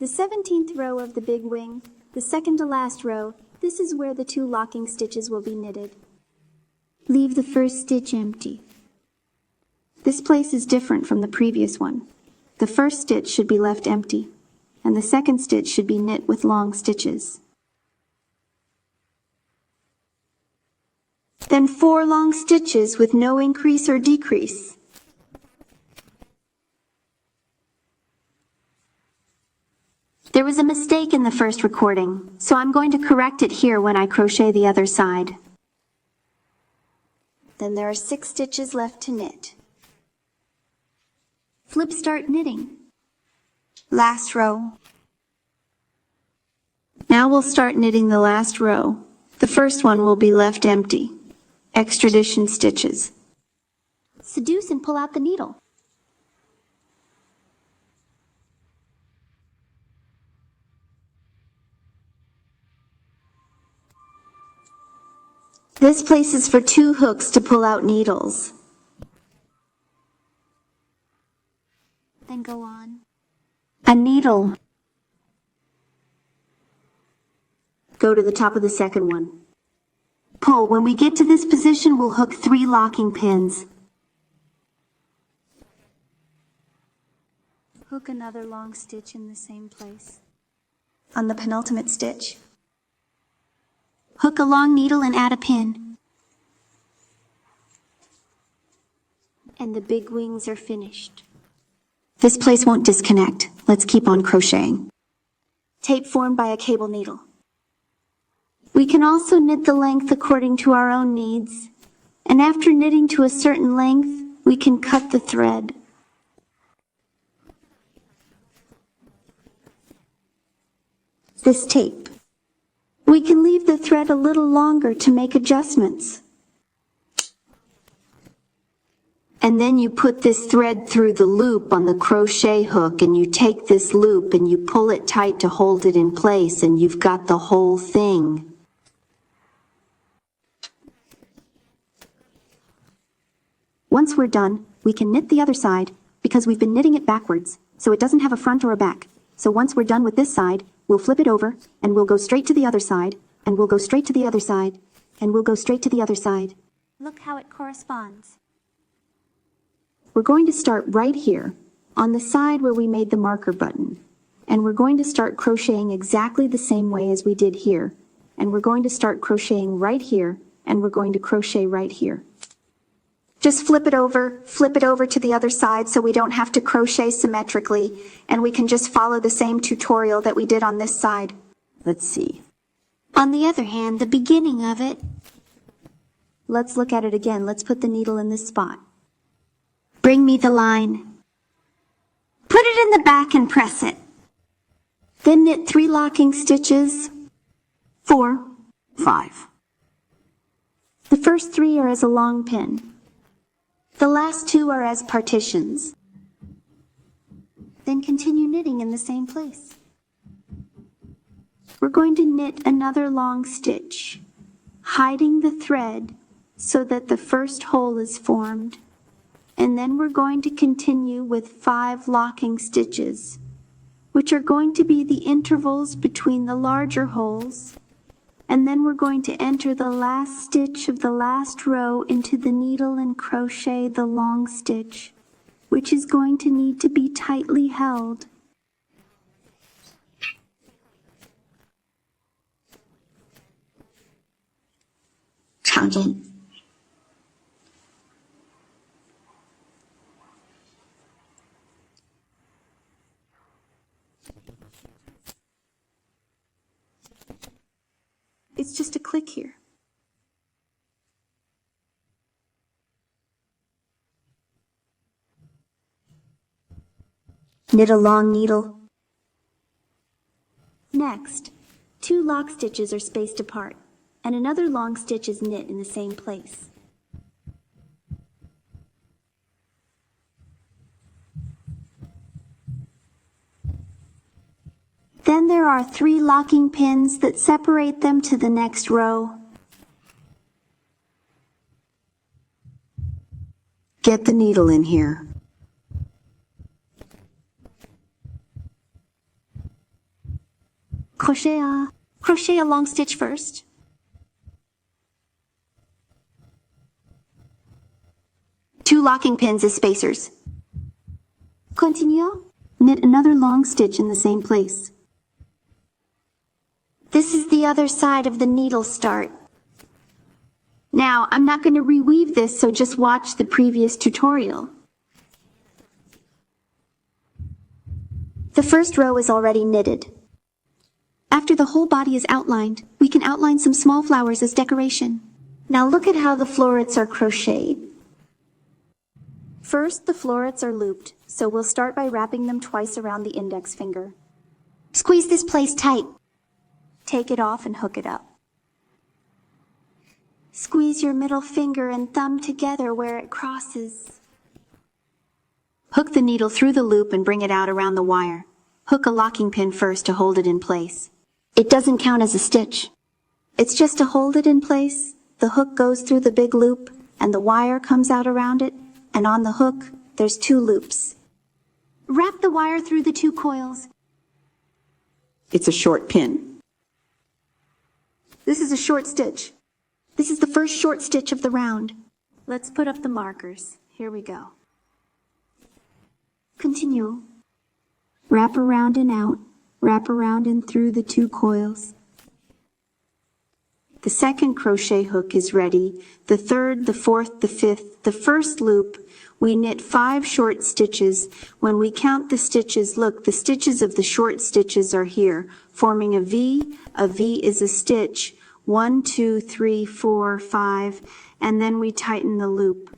The 17th row of the big wing, the second to last row, this is where the 2 locking stitches will be knitted. Leave the first stitch empty. This place is different from the previous one. The first stitch should be left empty, and the second stitch should be knit with long stitches. Then 4 long stitches with no increase or decrease. There was a mistake in the first recording, so I'm going to correct it here when I crochet the other side. Then there are 6 stitches left to knit. Flip start knitting. Last row. Now we'll start knitting the last row. The first one will be left empty. Extradition stitches. Seduce and pull out the needle. This place is for 2 hooks to pull out needles. Then go on. A needle. Go to the top of the second one. Pull. When we get to this position, we'll hook 3 locking pins. Hook another long stitch in the same place. On the penultimate stitch. Hook a long needle and add a pin. And the big wings are finished. This place won't disconnect. Let's keep on crocheting. Tape formed by a cable needle. We can also knit the length according to our own needs, and after knitting to a certain length, we can cut the thread. This tape. We can leave the thread a little longer to make adjustments. And then you put this thread through the loop on the crochet hook, and you take this loop and you pull it tight to hold it in place, and you've got the whole thing. Once we're done, we can knit the other side, because we've been knitting it backwards, so it doesn't have a front or a back. So once we're done with this side, we'll flip it over, and we'll go straight to the other side, and we'll go straight to the other side, and we'll go straight to the other side. Look how it corresponds. We're going to start right here, on the side where we made the marker button, and we're going to start crocheting exactly the same way as we did here, and we're going to start crocheting right here, and we're going to crochet right here. Just flip it over to the other side so we don't have to crochet symmetrically, and we can just follow the same tutorial that we did on this side. Let's see. On the other hand, the beginning of it, let's look at it again. Let's put the needle in this spot. Bring me the line. Put it in the back and press it. Then knit 3 locking stitches, 4, 5. The first 3 are as a long pin. The last 2 are as partitions. Then continue knitting in the same place. We're going to knit another long stitch, hiding the thread so that the first hole is formed. And then we're going to continue with 5 locking stitches, which are going to be the intervals between the larger holes. And then we're going to enter the last stitch of the last row into the needle and crochet the long stitch, which is going to need to be tightly held. It's just a click here. Knit a long needle. Next, 2 lock stitches are spaced apart, and another long stitch is knit in the same place. Then there are 3 locking pins that separate them to the next row. Get the needle in here. Crochet a long stitch first. Two locking pins as spacers. Continue. Knit another long stitch in the same place. This is the other side of the needle start. Now, I'm not going to reweave this, so just watch the previous tutorial. The first row is already knitted. After the whole body is outlined, we can outline some small flowers as decoration. Now look at how the florets are crocheted. First, the florets are looped, so we'll start by wrapping them twice around the index finger. Squeeze this place tight. Take it off and hook it up. Squeeze your middle finger and thumb together where it crosses. Hook the needle through the loop and bring it out around the wire. Hook a locking pin first to hold it in place. It doesn't count as a stitch. It's just to hold it in place. The hook goes through the big loop and the wire comes out around it, and on the hook, there's two loops. Wrap the wire through the two coils. It's a short pin. This is a short stitch. This is the first short stitch of the round. Let's put up the markers. Here we go. Continue. Wrap around and out. Wrap around and through the two coils. The second crochet hook is ready. The third, the fourth, the fifth, the first loop. We knit 5 short stitches. When we count the stitches, look, the stitches of the short stitches are here, forming a V. A V is a stitch. 1, 2, 3, 4, 5, and then we tighten the loop.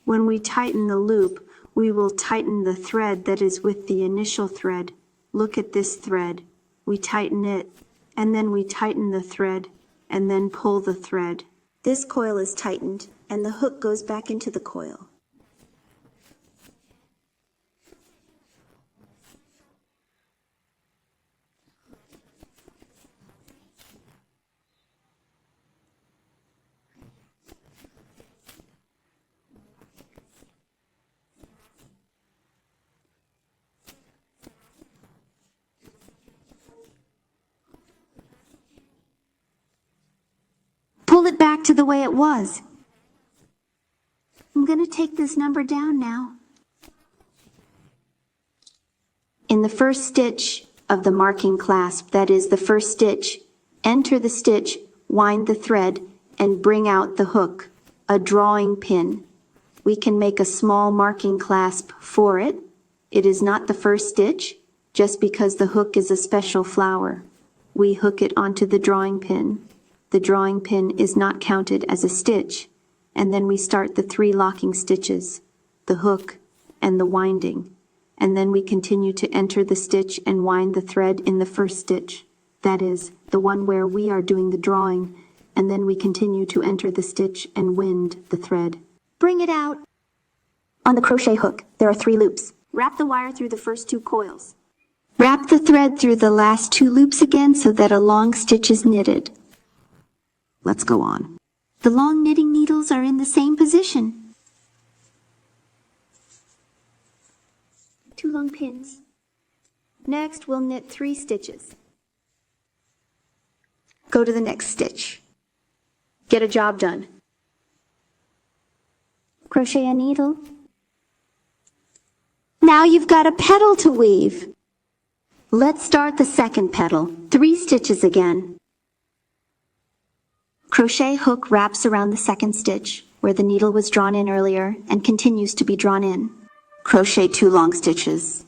When we tighten the loop, we will tighten the thread that is with the initial thread. Look at this thread. We tighten it, and then we tighten the thread, and then pull the thread. This coil is tightened, and the hook goes back into the coil. Pull it back to the way it was. I'm going to take this number down now. In the first stitch of the marking clasp, that is the first stitch, enter the stitch, wind the thread, and bring out the hook, a drawing pin. We can make a small marking clasp for it. It is not the first stitch, just because the hook is a special flower. We hook it onto the drawing pin. The drawing pin is not counted as a stitch, and then we start the 3 locking stitches, the hook and the winding, and then we continue to enter the stitch and wind the thread in the first stitch, that is, the one where we are doing the drawing, and then we continue to enter the stitch and wind the thread. Bring it out. On the crochet hook, there are 3 loops. Wrap the wire through the first 2 coils. Wrap the thread through the last 2 loops again so that a long stitch is knitted. Let's go on. The long knitting needles are in the same position. 2 long pins. Next, we'll knit 3 stitches. Go to the next stitch. Get a job done. Crochet a needle. Now you've got a petal to weave. Let's start the second petal. 3 stitches again. Crochet hook wraps around the second stitch, where the needle was drawn in earlier and continues to be drawn in. Crochet 2 long stitches.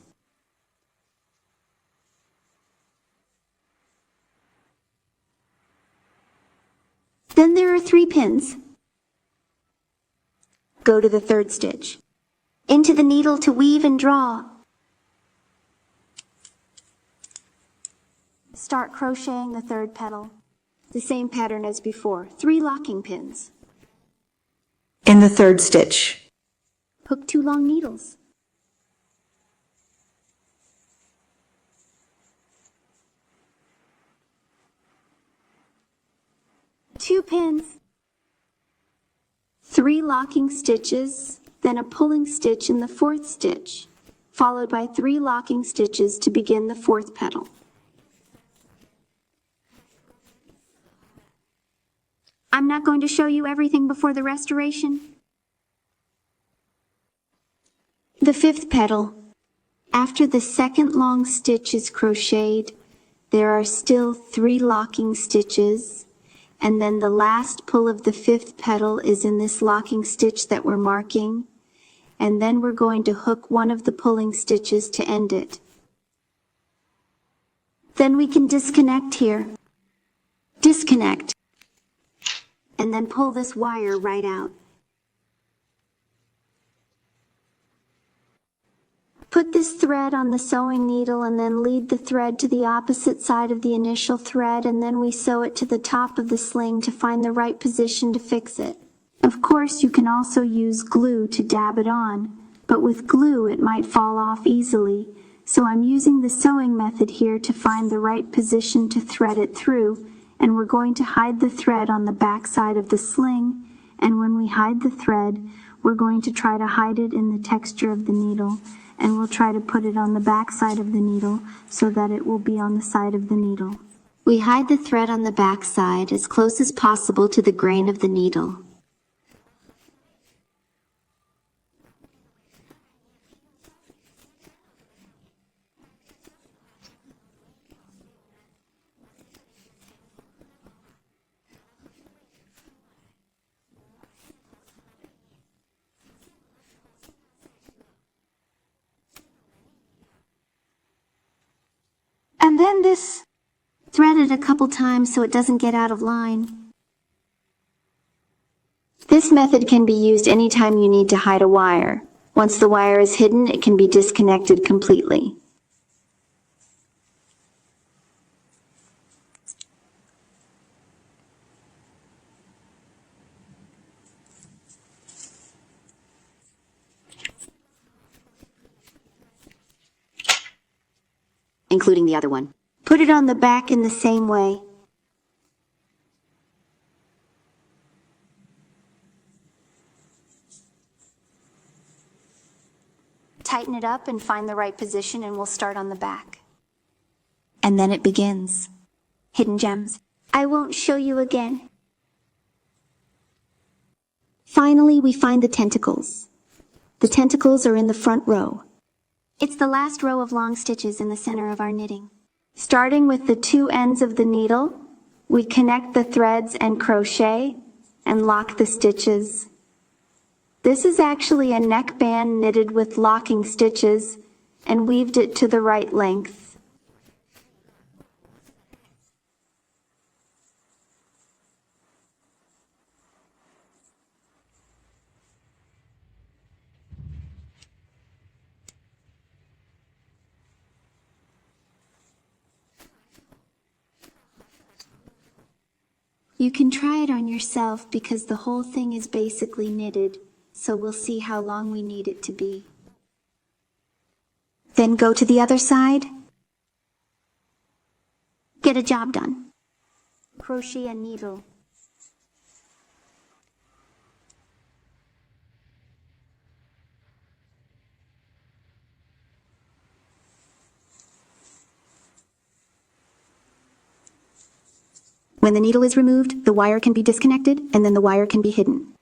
Then there are 3 pins. Go to the third stitch. Into the needle to weave and draw. Start crocheting the third petal. The same pattern as before, 3 locking pins. In the third stitch. Hook 2 long needles. Two pins. 3 locking stitches, then a pulling stitch in the 4th stitch, followed by 3 locking stitches to begin the 4th petal. I'm not going to show you everything before the restoration. The fifth petal. After the second long stitch is crocheted, there are still 3 locking stitches, and then the last pull of the fifth petal is in this locking stitch that we're marking, and then we're going to hook one of the pulling stitches to end it. Then we can disconnect here. Disconnect. And then pull this wire right out. Put this thread on the sewing needle and then lead the thread to the opposite side of the initial thread, and then we sew it to the top of the sling to find the right position to fix it. Of course, you can also use glue to dab it on, but with glue it might fall off easily, so I'm using the sewing method here to find the right position to thread it through, and we're going to hide the thread on the back side of the sling, and when we hide the thread, we're going to try to hide it in the texture of the needle, and we'll try to put it on the back side of the needle so that it will be on the side of the needle. We hide the thread on the back side as close as possible to the grain of the needle. And then this, thread it a couple times so it doesn't get out of line. This method can be used anytime you need to hide a wire. Once the wire is hidden, it can be disconnected completely. Including the other one. Put it on the back in the same way. Tighten it up and find the right position, and we'll start on the back. And then it begins. Hidden gems. I won't show you again. Finally, we find the tentacles. The tentacles are in the front row. It's the last row of long stitches in the center of our knitting. Starting with the 2 ends of the needle, we connect the threads and crochet and lock the stitches. This is actually a neckband knitted with locking stitches and weaved it to the right length. You can try it on yourself because the whole thing is basically knitted, so we'll see how long we need it to be. Then go to the other side. Get a job done. Crochet a needle. When the needle is removed, the wire can be disconnected and then the wire can be hidden.